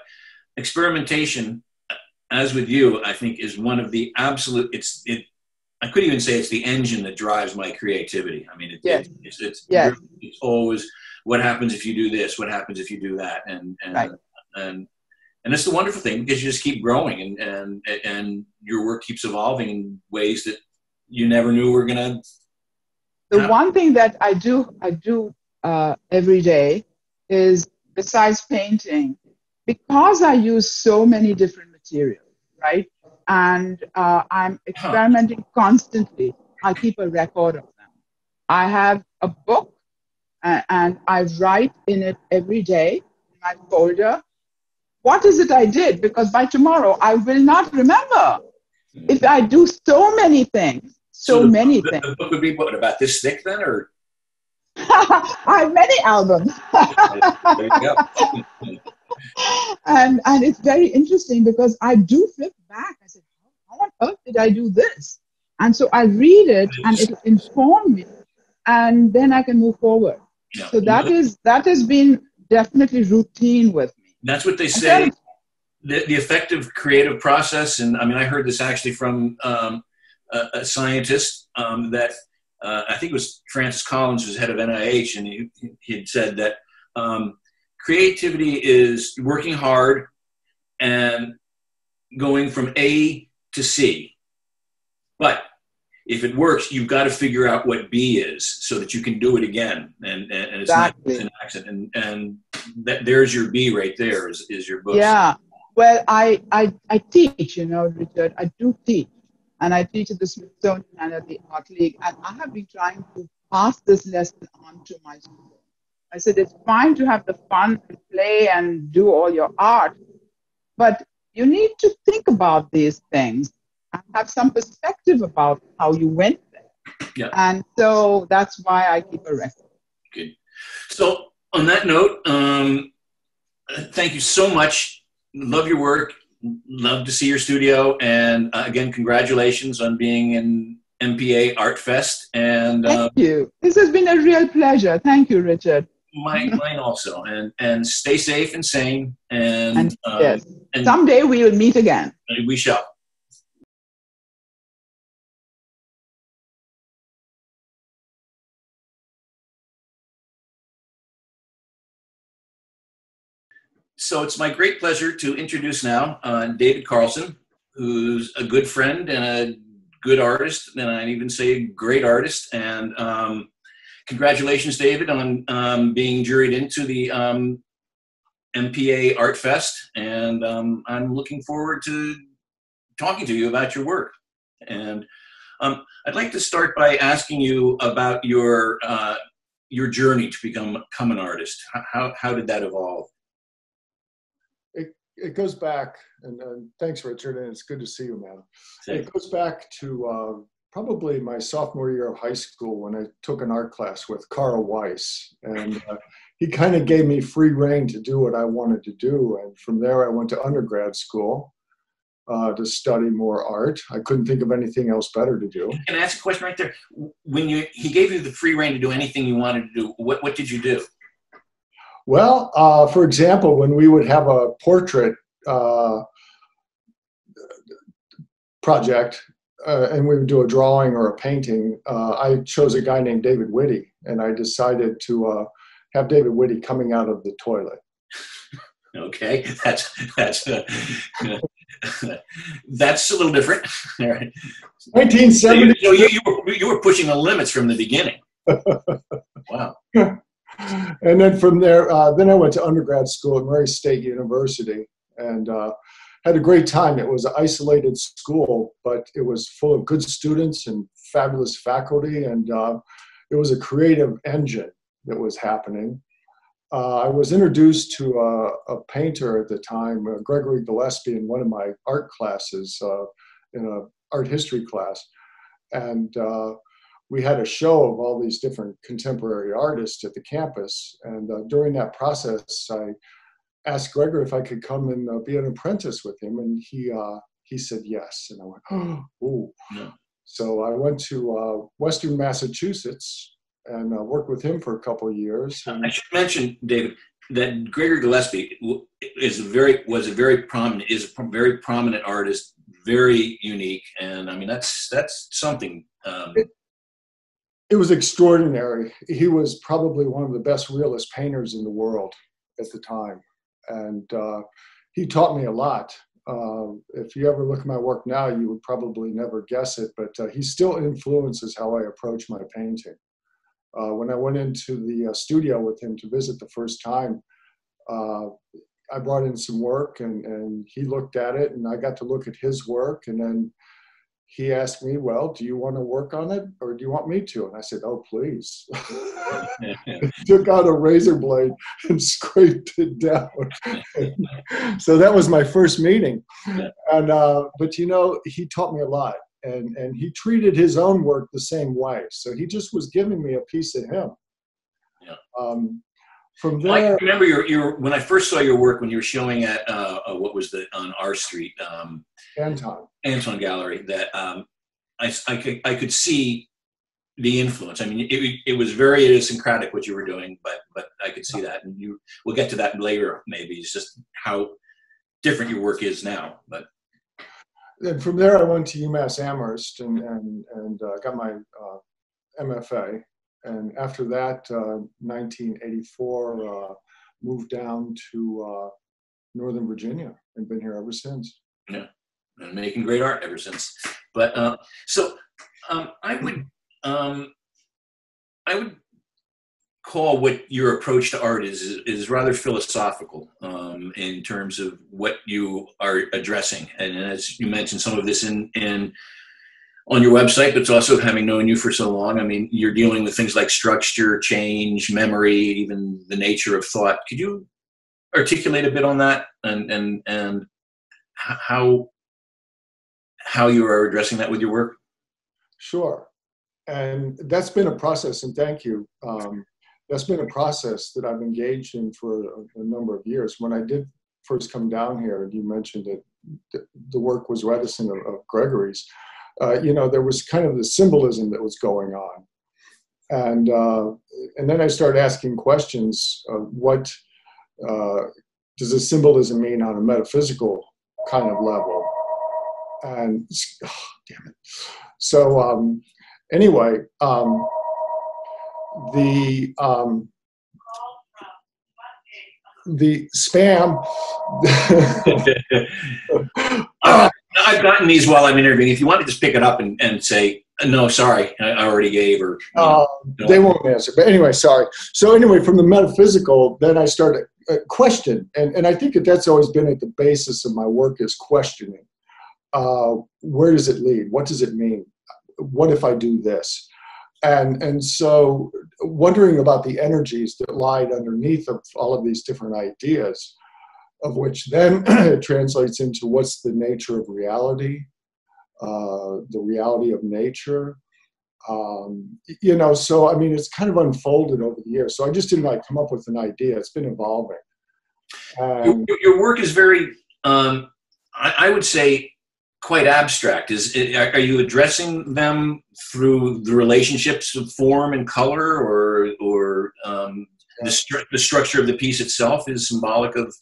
Speaker 2: experimentation, as with you, I think is one of the absolute, I could even say it's the engine that drives my creativity. I mean, it's always, what happens if you do this? What happens if you do that? And it's the wonderful thing, because you just keep growing and your work keeps evolving in ways that you never knew were going to. The
Speaker 4: one thing that I do every day is besides painting, because I use so many different materials, right? And I'm experimenting constantly. I keep a record of them. I have a book and I write in it every day in my folder. What is it I did? Because by tomorrow I will not remember. If I do so many things, so many things.
Speaker 2: The book would be what, about this thick then, or?
Speaker 4: I have many albums.
Speaker 2: There you go.
Speaker 4: And it's very interesting because I do flip back. I said, how on earth did I do this? And so I read it and it will inform me, and then I can move forward.
Speaker 2: Yeah.
Speaker 4: So that has been definitely routine with me.
Speaker 2: That's what they say. The effective creative process, and I mean, I heard this actually from a scientist that I think it was Francis Collins, who's head of NIH, and he had said that creativity is working hard and going from A to C. But if it works, you've got to figure out what B is so that you can do it again. And it's
Speaker 4: Exactly.
Speaker 2: not an accident. And there's your B right there is your book.
Speaker 4: Yeah. Well, I teach, Richard. I do teach. And I teach at the Smithsonian and at the Art League. And I have been trying to pass this lesson on to my students. I said, it's fine to have the fun and play and do all your art, but you need to think about these things and have some perspective about how you went there.
Speaker 2: Yeah.
Speaker 4: And so that's why I keep a record.
Speaker 2: Good. So on that note, thank you so much. Love your work. Love to see your studio. And again, congratulations on being in MPAartfest. And
Speaker 4: thank you. This has been a real pleasure. Thank you, Richard.
Speaker 2: Mine also. And stay safe and sane. And
Speaker 4: yes. And someday we will meet again.
Speaker 2: We shall. So it's my great pleasure to introduce now David Carlson, who's a good friend and a good artist, and I'd even say a great artist. And congratulations, David, on being juried into the MPAartfest. And I'm looking forward to talking to you about your work. And I'd like to start by asking you about your journey to become an artist. How did that evolve?
Speaker 5: It goes back, and thanks, Richard, and it's good to see you, man. It goes back to probably my sophomore year of high school when I took an art class with Carl Weiss, and he kind of gave me free rein to do what I wanted to do. And from there, I went to undergrad school to study more art. I couldn't think of anything else better to do.
Speaker 2: Can I ask a question right there? When he gave you the free rein to do anything you wanted to do, what did you do?
Speaker 5: Well, for example, when we would have a portrait project and we would do a drawing or a painting, I chose a guy named David Whitty, and I decided to have David Whitty coming out of the toilet.
Speaker 2: Okay, that's that's a little different.
Speaker 5: 1970.
Speaker 2: So you were pushing the limits from the beginning. Wow.
Speaker 5: And then from there, then I went to undergrad school at Murray State University and had a great time. It was an isolated school, but it was full of good students and fabulous faculty, and it was a creative engine that was happening. I was introduced to a painter at the time, Gregory Gillespie, in one of my art classes, in an art history class. And we had a show of all these different contemporary artists at the campus. And during that process, I asked Gregory if I could come and be an apprentice with him. And he said yes. And I went, oh.
Speaker 2: Yeah.
Speaker 5: So I went to Western Massachusetts and worked with him for a couple of years. And
Speaker 2: I should mention, David, that Gregory Gillespie is a very prominent artist, very unique. And I mean, that's something.
Speaker 5: It was extraordinary. He was probably one of the best realist painters in the world at the time. And he taught me a lot. If you ever look at my work now, you would probably never guess it, but he still influences how I approach my painting. When I went into the studio with him to visit the first time, I brought in some work, and he looked at it, and I got to look at his work, and then he asked me, well, do you want to work on it, or do you want me to? And I said, oh, please. Took out a razor blade and scraped it down. So that was my first meeting. And but you know, he taught me a lot, and he treated his own work the same way. So he just was giving me a piece of him.
Speaker 2: Yeah.
Speaker 5: From there,
Speaker 2: I remember your when I first saw your work when you were showing at what was on R Street, Anton Gallery. That I could see the influence. I mean, it was very idiosyncratic what you were doing, but I could see that, and we'll get to that later. Maybe it's just how different your work is now. But
Speaker 5: then from there, I went to UMass Amherst and got my MFA. And after that, 1984, moved down to Northern Virginia and been here ever since.
Speaker 2: Yeah, and making great art ever since. But I would call what your approach to art is rather philosophical in terms of what you are addressing. And as you mentioned, some of this on your website, but it's also having known you for so long. I mean, you're dealing with things like structure, change, memory, even the nature of thought. Could you articulate a bit on that and how you are addressing that with your work?
Speaker 5: Sure. And that's been a process, and thank you. That's been a process that I've engaged in for a number of years. When I did first come down here, you mentioned that the work was reminiscent of Gregory's. You know, there was kind of the symbolism that was going on. And then I started asking questions of what does the symbolism mean on a metaphysical kind of level? And, oh, damn it. So anyway, the spam.
Speaker 2: I've gotten these while I'm interviewing. If you want to just pick it up and say, no, sorry, I already gave, or
Speaker 5: they won't answer. But anyway, sorry. So anyway, from the metaphysical, then I started question, and I think that's always been at the basis of my work is questioning. Where does it lead? What does it mean? What if I do this? And so wondering about the energies that lied underneath of all of these different ideas, of which then translates into what's the nature of reality, the reality of nature. You know, so I mean, it's kind of unfolded over the years. So I just didn't like come up with an idea. It's been evolving.
Speaker 2: Your work is very, I would say, quite abstract. Are you addressing them through the relationships of form and color, or the structure of the piece itself is symbolic of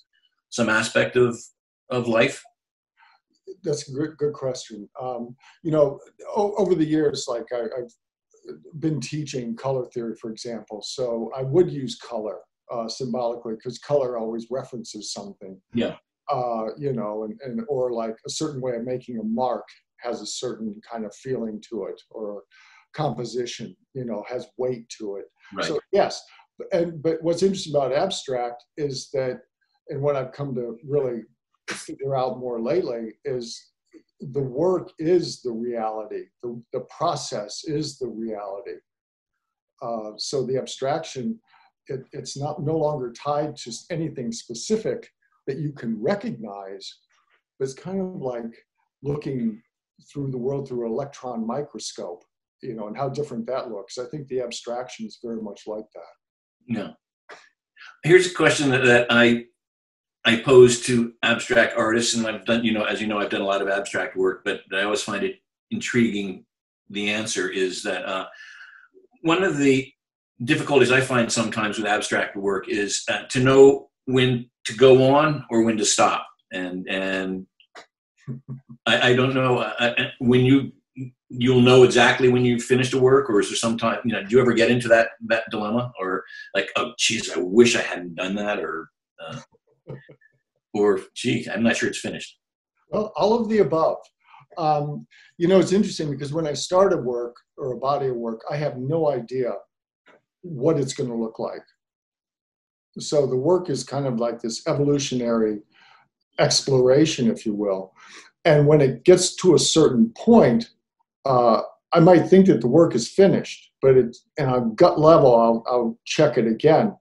Speaker 2: some aspect of life?
Speaker 5: That's a good question. You know, over the years, like I've been teaching color theory, for example, so I would use color symbolically because color always references something.
Speaker 2: Yeah.
Speaker 5: You know, and or like a certain way of making a mark has a certain kind of feeling to it, or composition, you know, has weight to it.
Speaker 2: Right.
Speaker 5: So yes, but what's interesting about abstract is that, and what I've come to really figure out more lately is the work is the reality. The process is the reality. So the abstraction, it's no longer tied to anything specific that you can recognize, but it's kind of like looking through the world through an electron microscope, you know, and how different that looks. I think the abstraction is very much like that.
Speaker 2: Yeah. Here's a question that I pose to abstract artists, and I've done, you know, as you know, I've done a lot of abstract work, but I always find it intriguing. The answer is that one of the difficulties I find sometimes with abstract work is to know when to go on or when to stop. And I don't know when you'll know exactly when you've finished a work, or is there some time, you know, do you ever get into that dilemma, or like, oh, geez, I wish I hadn't done that, or gee, I'm not sure it's finished?
Speaker 5: Well, all of the above. You know, it's interesting because when I start a work or a body of work, I have no idea what it's going to look like. So the work is kind of like this evolutionary exploration, if you will. And when it gets to a certain point, I might think that the work is finished, but on a gut level, I'll check it again.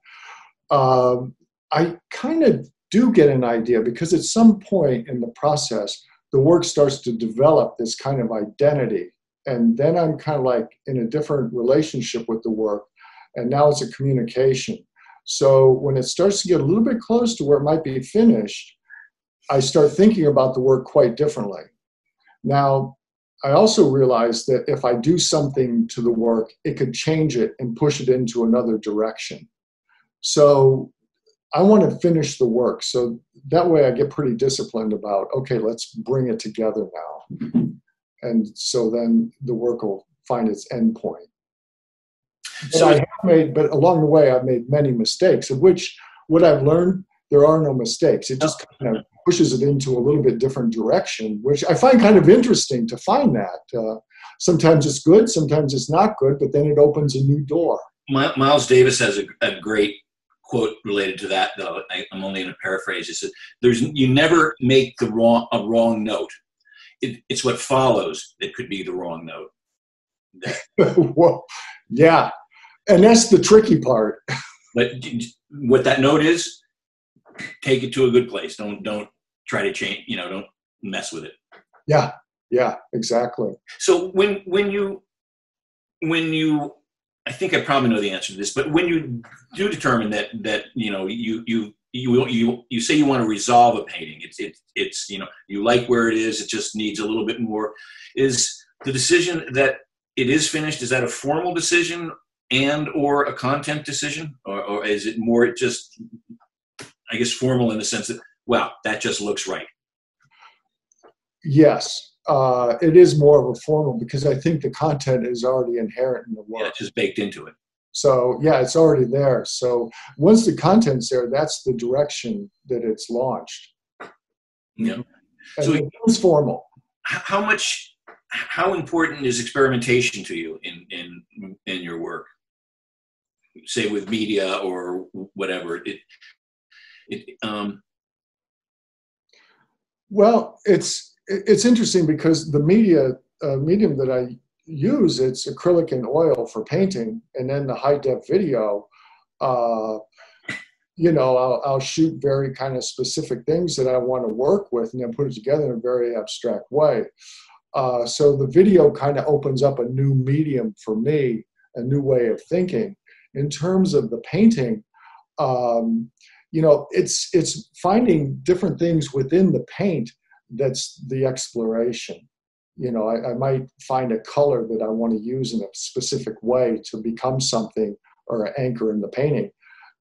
Speaker 5: I kind of do get an idea, because at some point in the process, the work starts to develop this kind of identity. And then I'm kind of like in a different relationship with the work. And now it's a communication. So when it starts to get a little bit close to where it might be finished, I start thinking about the work quite differently. Now, I also realize that if I do something to the work, it could change it and push it into another direction. So I want to finish the work. So that way I get pretty disciplined about, okay, let's bring it together now. And so then the work will find its end point. So but along the way, I've made many mistakes, of which what I've learned, there are no mistakes. It just kind of pushes it into a little bit different direction, which I find kind of interesting to find that. Sometimes it's good, sometimes it's not good, but then it opens a new door.
Speaker 2: Miles Davis has a great quote related to that, though. I'm only going to paraphrase. It says, you never make a wrong note. It's what follows that could be the wrong note.
Speaker 5: Well, yeah. And that's the tricky part.
Speaker 2: But what that note is, take it to a good place. Don't try to change, don't mess with it.
Speaker 5: Yeah, exactly.
Speaker 2: So when you, I think I probably know the answer to this, but when you do determine that you say you want to resolve a painting, it's you like where it is, it just needs a little bit more. Is the decision that it is finished, is that a formal decision and or a content decision, or is it more just, I guess, formal in the sense that, wow, that just looks right?
Speaker 5: Yes, it is more of a formal, because I think the content is already inherent in the work.
Speaker 2: Yeah, it's just baked into it.
Speaker 5: So yeah, it's already there. So once the content's there, that's the direction that it's launched.
Speaker 2: Yeah.
Speaker 5: And
Speaker 2: so
Speaker 5: it's formal.
Speaker 2: How important is experimentation to you in your work? Say with media or whatever.
Speaker 5: Well, it's interesting, because the medium that I use, it's acrylic and oil for painting, and then the high def video. I'll shoot very kind of specific things that I want to work with, and then put it together in a very abstract way. So the video kind of opens up a new medium for me, a new way of thinking. In terms of the painting, it's finding different things within the paint that's the exploration. I might find a color that I want to use in a specific way to become something, or an anchor in the painting.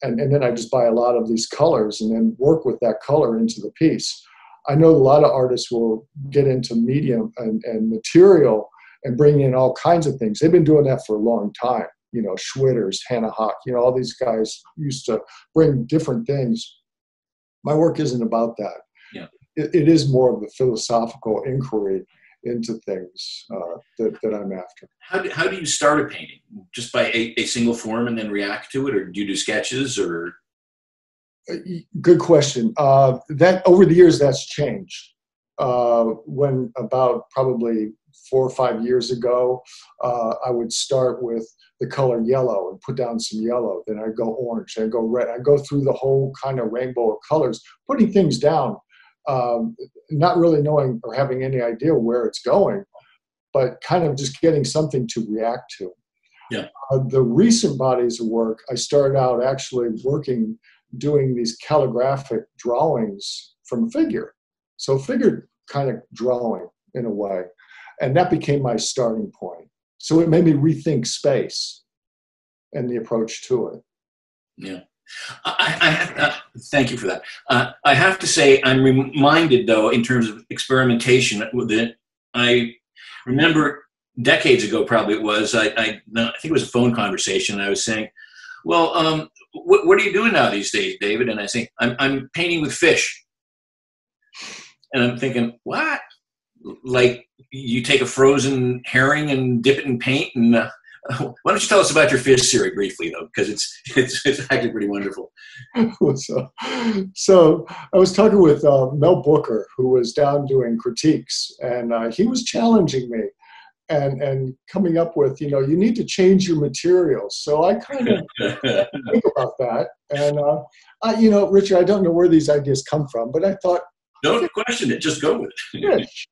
Speaker 5: And then I just buy a lot of these colors and then work with that color into the piece. I know a lot of artists will get into medium and material and bring in all kinds of things. They've been doing that for a long time. Schwitters, Hannah Hawk, all these guys used to bring different things. My work isn't about that.
Speaker 2: Yeah.
Speaker 5: It is more of the philosophical inquiry into things that I'm after.
Speaker 2: How do you start a painting? Just by a single form and then react to it, or do you do sketches, or?
Speaker 5: Good question. That over the years that's changed. When about probably 4 or 5 years ago, I would start with the color yellow and put down some yellow. Then I'd go orange, then I'd go red. I'd go through the whole kind of rainbow of colors, putting things down, not really knowing or having any idea where it's going, but kind of just getting something to react to.
Speaker 2: Yeah.
Speaker 5: The recent bodies of work, I started out actually doing these calligraphic drawings from a figure. So figure kind of drawing in a way. And that became my starting point. So it made me rethink space and the approach to it.
Speaker 2: Yeah. Thank you for that. I have to say, I'm reminded, though, in terms of experimentation, that I remember decades ago, probably it was, I think it was a phone conversation, and I was saying, well, what are you doing now these days, David? And I say, I'm painting with fish. And I'm thinking, what? Like, you take a frozen herring and dip it in paint? And Why don't you tell us about your fish series briefly, though, because it's actually pretty wonderful.
Speaker 5: So I was talking with Mel Booker, who was down doing critiques, and he was challenging me and coming up with, you need to change your materials. So I kind of think about that. And, Richard, I don't know where these ideas come from, but I thought,
Speaker 2: don't question it, just go with it.
Speaker 5: Fish.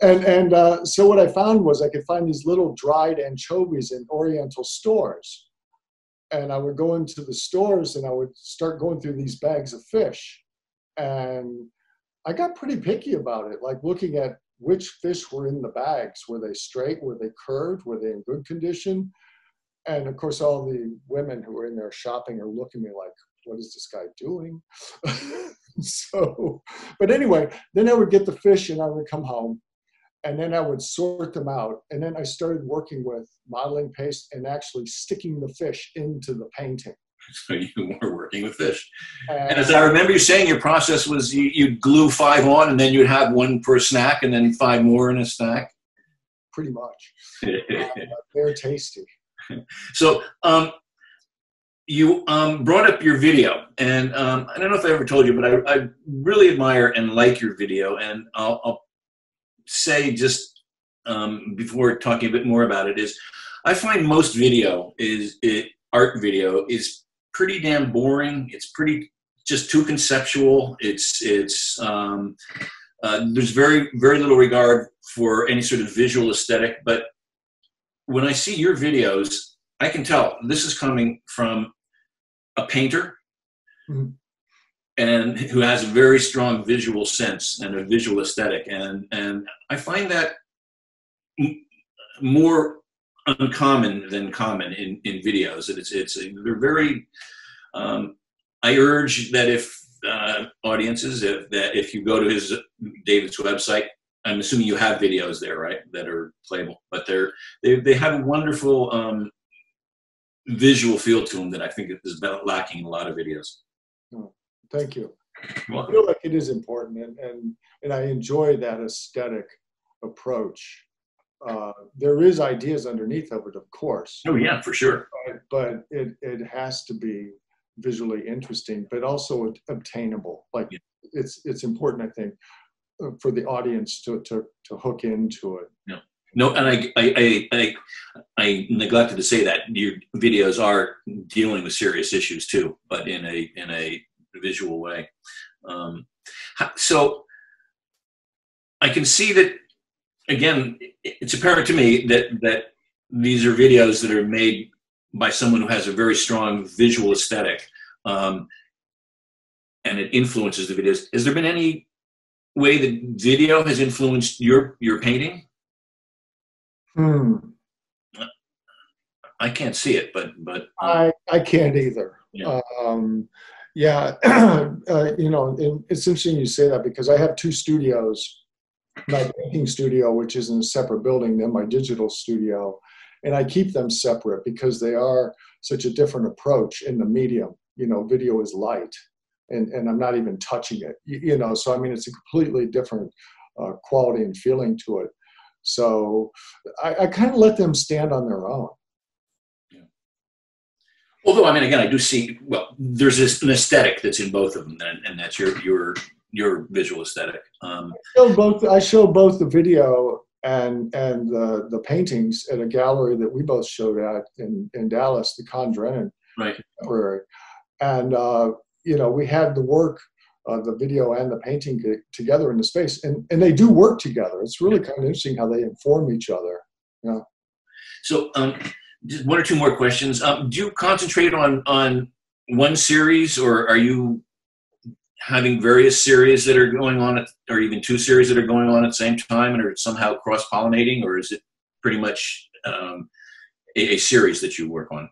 Speaker 5: And so what I found was I could find these little dried anchovies in Oriental stores. And I would go into the stores and I would start going through these bags of fish. And I got pretty picky about it, like looking at which fish were in the bags. Were they straight? Were they curved? Were they in good condition? And of course, all the women who were in there shopping are looking at me like, what is this guy doing? But anyway, then I would get the fish and I would come home and then I would sort them out. And then I started working with modeling paste and actually sticking the fish into the painting.
Speaker 2: So you were working with fish. And as I remember you saying, your process was you'd glue 5 on and then you'd have 1 per snack and then 5 more in a snack?
Speaker 5: Pretty much. They're tasty.
Speaker 2: So you brought up your video. And I don't know if I ever told you, but I really admire and like your video. And I'll say just before talking a bit more about it is I find most video art video is pretty damn boring. It's pretty just too conceptual. There's very, very little regard for any sort of visual aesthetic. But when I see your videos, I can tell this is coming from a painter and who has a very strong visual sense and a visual aesthetic. And I find that more uncommon than common in videos. They're very, I urge that if audiences, if you go to David's website, I'm assuming you have videos there, right, that are playable, but they have a wonderful visual feel to them that I think is lacking in a lot of videos.
Speaker 5: Oh, thank you. I feel like it is important, and I enjoy that aesthetic approach. There is ideas underneath of it, of course.
Speaker 2: Oh yeah, for sure.
Speaker 5: But it has to be visually interesting, but also obtainable. Like it's important, I think, for the audience to hook into it.
Speaker 2: Yeah. No, and I neglected to say that your videos are dealing with serious issues too, but in a visual way. So I can see that. Again, it's apparent to me that these are videos that are made by someone who has a very strong visual aesthetic, and it influences the videos. Has there been any way that video has influenced your painting? I can't see it, but
Speaker 5: I can't either.
Speaker 2: Yeah.
Speaker 5: It's interesting you say that because I have 2 studios. My painting studio, which is in a separate building than my digital studio, and I keep them separate because they are such a different approach in the medium. Video is light, and I'm not even touching it. So I mean, it's a completely different quality and feeling to it. So I kind of let them stand on their own.
Speaker 2: Yeah. Although, I mean, again, I do see, well, there's an aesthetic that's in both of them, and that's your visual aesthetic.
Speaker 5: I show both the video and the paintings at a gallery that we both showed at in Dallas, the Condren Gallery. And we had the work, the video and the painting together in the space, and they do work together. It's really kind of interesting how they inform each other. Yeah. So
Speaker 2: just 1 or 2 more questions. Do you concentrate on one series, or are you having various series that are going on, or even 2 series that are going on at the same time and are somehow cross-pollinating, or is it pretty much a series that you work on?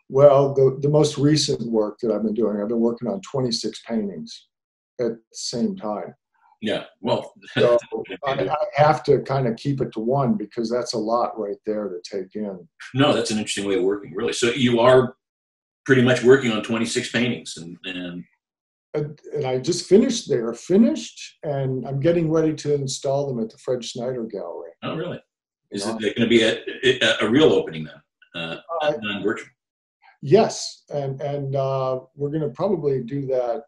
Speaker 5: Well, the most recent work that I've been working on 26 paintings at the same time.
Speaker 2: Yeah, well.
Speaker 5: So I have to kind of keep it to one because that's a lot right there to take in.
Speaker 2: No, that's an interesting way of working, really. So you are pretty much working on 26 paintings, and
Speaker 5: I just finished. They're finished, and I'm getting ready to install them at the Fred Schneider Gallery.
Speaker 2: Oh, really? Is it going to be a real opening then? non-virtual?
Speaker 5: Yes, and we're going to probably do that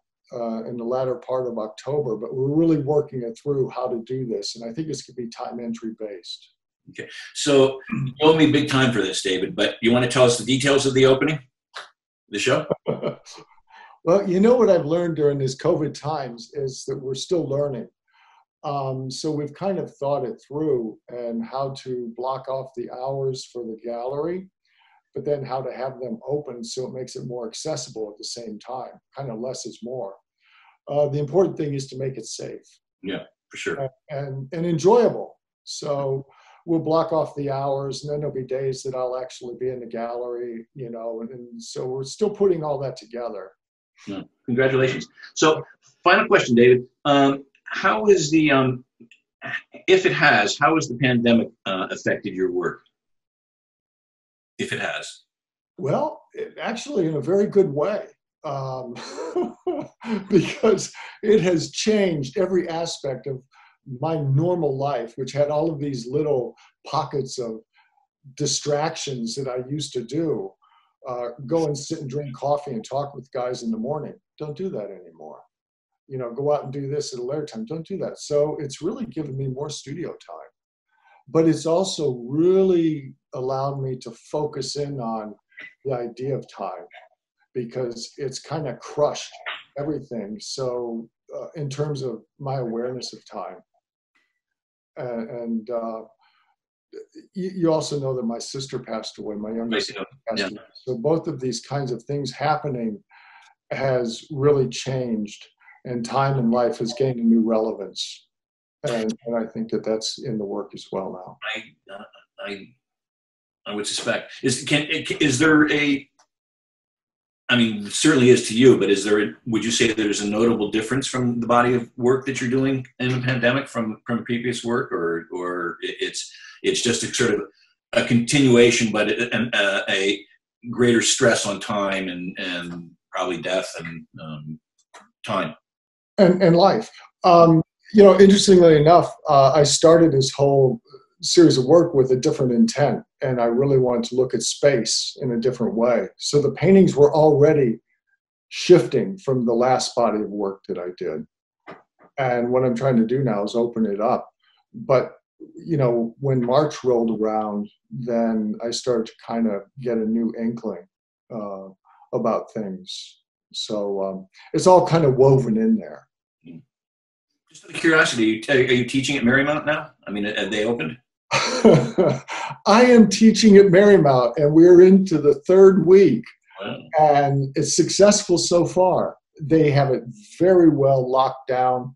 Speaker 5: in the latter part of October, but we're really working it through how to do this, and I think it's going to be time entry based.
Speaker 2: Okay, so you owe me big time for this, David, but you want to tell us the details of the opening, the show?
Speaker 5: Well, you know what I've learned during these COVID times is that we're still learning. So we've kind of thought it through and how to block off the hours for the gallery, but then how to have them open so it makes it more accessible at the same time. Kind of less is more. The important thing is to make it safe.
Speaker 2: Yeah, for sure.
Speaker 5: And enjoyable. So we'll block off the hours, and then there'll be days that I'll actually be in the gallery, you know, and so we're still putting all that together.
Speaker 2: Yeah. Congratulations. So final question, David. How is the, if it has, how has the pandemic affected your work? If it has.
Speaker 5: Well, actually in a very good way. Because it has changed every aspect of my normal life, which had all of these little pockets of distractions that I used to do. Go and sit and drink coffee and talk with guys in the morning. Don't do that anymore. You know, go out and do this at a later time. Don't do that. So it's really given me more studio time. But it's also really allowed me to focus in on the idea of time, because it's kind of crushed everything. So in terms of my awareness of time, and you also know that my sister passed away, my younger sister passed away. So both of these kinds of things happening has really changed, and time in life has gained a new relevance. And I think that that's in the work as well now.
Speaker 2: I would suspect. Is there a, I mean, it certainly is to you, but is there, would you say that there's a notable difference from the body of work that you're doing in the pandemic from previous work, or it's just a sort of a continuation, but a greater stress on time and probably death and time?
Speaker 5: And life. You know, interestingly enough, I started this whole series of work with a different intent, and I really wanted to look at space in a different way. So the paintings were already shifting from the last body of work that I did. And what I'm trying to do now is open it up. But, you know, when March rolled around, then I started to kind of get a new inkling about things. So it's all kind of woven in there.
Speaker 2: Just out of curiosity, are you teaching at Marymount now? I mean, have they opened?
Speaker 5: I am teaching at Marymount, and we're into the third week.
Speaker 2: Wow.
Speaker 5: And it's successful so far. They have it very well locked down.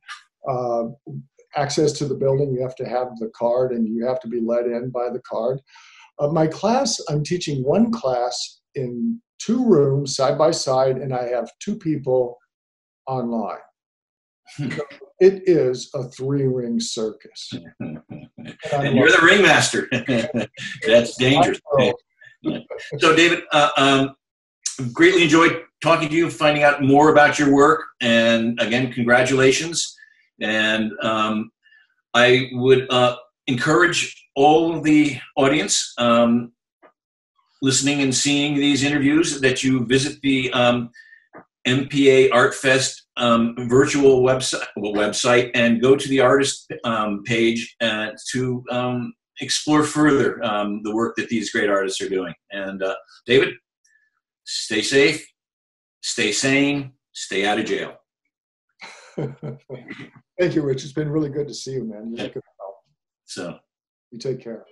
Speaker 5: Access to the building, you have to have the card, and you have to be let in by the card. My class, I'm teaching one class in 2 rooms side by side, and I have 2 people online. So it is a 3-ring circus.
Speaker 2: And you're the ringmaster. That's dangerous. So, David, greatly enjoyed talking to you, finding out more about your work. And again, congratulations. And I would encourage all of the audience listening and seeing these interviews that you visit the MPAartfest virtual website and go to the artist page to explore further the work that these great artists are doing. And David, stay safe, stay sane, stay out of jail.
Speaker 5: Thank you, Rich. It's been really good to see you, man. You're good help.
Speaker 2: So
Speaker 5: you take care.